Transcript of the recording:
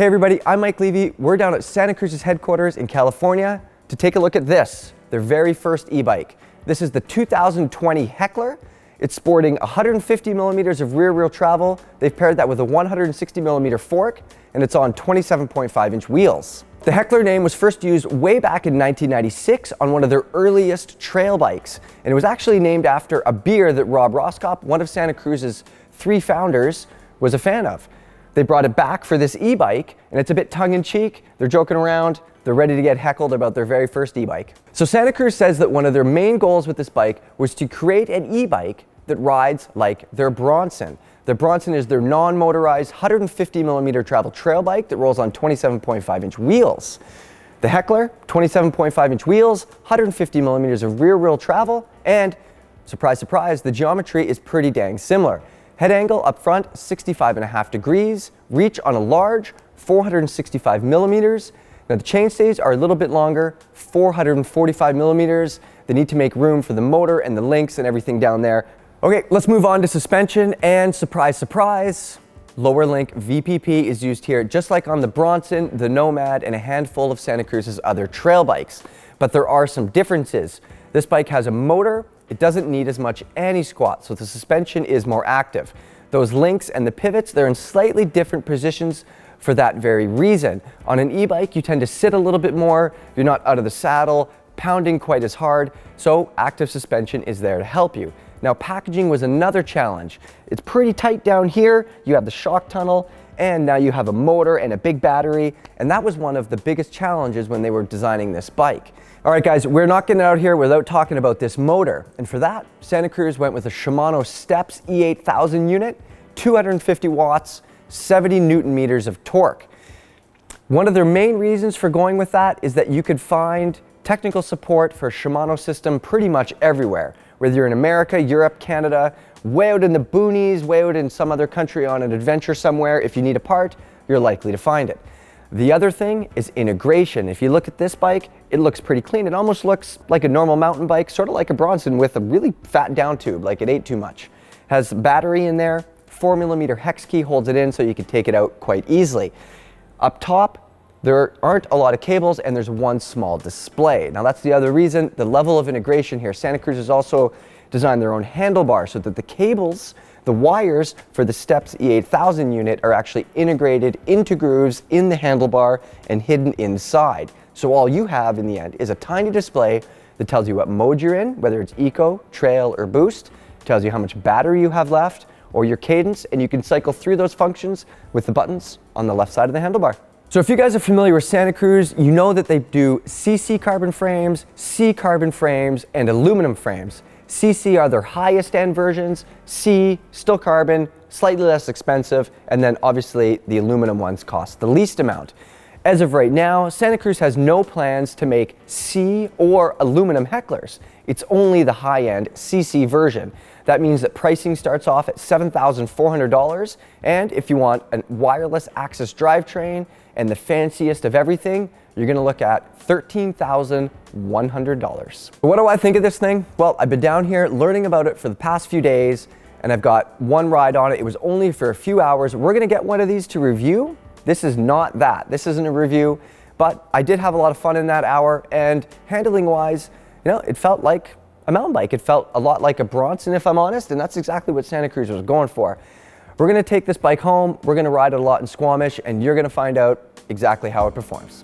Hey everybody, I'm Mike Levy. We're down at Santa Cruz's headquarters in California to take a look at this, their very first e-bike. This is the 2020 Heckler. It's sporting 150 millimeters of rear wheel travel. They've paired that with a 160 millimeter fork, and it's on 27.5 inch wheels. The Heckler name was first used way back in 1996 on one of their earliest trail bikes, and it was actually named after a beer that Rob Roscop, one of Santa Cruz's 3 founders, was a fan of. They brought it back for this e-bike, and it's a bit tongue-in-cheek. They're joking around. They're ready to get heckled about their very first e-bike. So Santa Cruz says that one of their main goals with this bike was to create an e-bike that rides like their Bronson. The Bronson is their non-motorized 150 millimeter travel trail bike that rolls on 27.5 inch wheels. The Heckler, 27.5 inch wheels, 150 millimeters of rear wheel travel, and surprise, surprise, the geometry is pretty dang similar. Head angle up front, 65.5 degrees, reach on a large, 465 millimeters. Now the chainstays are a little bit longer, 445 millimeters. They need to make room for the motor and the links and everything down there. Okay, let's move on to suspension, and surprise, surprise, lower link VPP is used here, just like on the Bronson, the Nomad, and a handful of Santa Cruz's other trail bikes. But there are some differences. This bike has a motor. It doesn't need as much anti-squat, so the suspension is more active. Those links and the pivots, they're in slightly different positions for that very reason. On an e-bike, you tend to sit a little bit more. You're not out of the saddle, pounding quite as hard, so active suspension is there to help you. Now, packaging was another challenge. It's pretty tight down here. You have the shock tunnel, and now you have a motor and a big battery, and that was one of the biggest challenges when they were designing this bike. All right, guys, we're not getting out here without talking about this motor, and for that, Santa Cruz went with a Shimano Steps E8000 unit, 250 watts, 70 Newton meters of torque. One of their main reasons for going with that is that you could find technical support for a Shimano system pretty much everywhere. Whether you're in America, Europe, Canada, way out in the boonies, way out in some other country on an adventure somewhere, if you need a part, you're likely to find it. The other thing is integration. If you look at this bike, it looks pretty clean. It almost looks like a normal mountain bike, sort of like a Bronson with a really fat down tube, like it ate too much. Has battery in there, 4mm hex key holds it in so you can take it out quite easily. Up top, there aren't a lot of cables, and there's one small display. Now that's the other reason, the level of integration here. Santa Cruz has also designed their own handlebar so that the cables, the wires for the Steps E8000 unit are actually integrated into grooves in the handlebar and hidden inside. So all you have in the end is a tiny display that tells you what mode you're in, whether it's eco, trail, or boost. It tells you how much battery you have left or your cadence, and you can cycle through those functions with the buttons on the left side of the handlebar. So if you guys are familiar with Santa Cruz, you know that they do CC carbon frames, C carbon frames, and aluminum frames. CC are their highest end versions, C, still carbon, slightly less expensive, and then obviously the aluminum ones cost the least amount. As of right now, Santa Cruz has no plans to make C or aluminum Hecklers. It's only the high-end CC version. That means that pricing starts off at $7,400, and if you want a wireless access drivetrain and the fanciest of everything, you're gonna look at $13,100. What do I think of this thing? Well, I've been down here learning about it for the past few days, and I've got one ride on it. It was only for a few hours. We're gonna get one of these to review. This is not that. This isn't a review, but I did have a lot of fun in that hour, and handling-wise, you know, it felt like a mountain bike. It felt a lot like a Bronson, if I'm honest, and that's exactly what Santa Cruz was going for. We're gonna take this bike home, we're gonna ride it a lot in Squamish, and you're gonna find out exactly how it performs.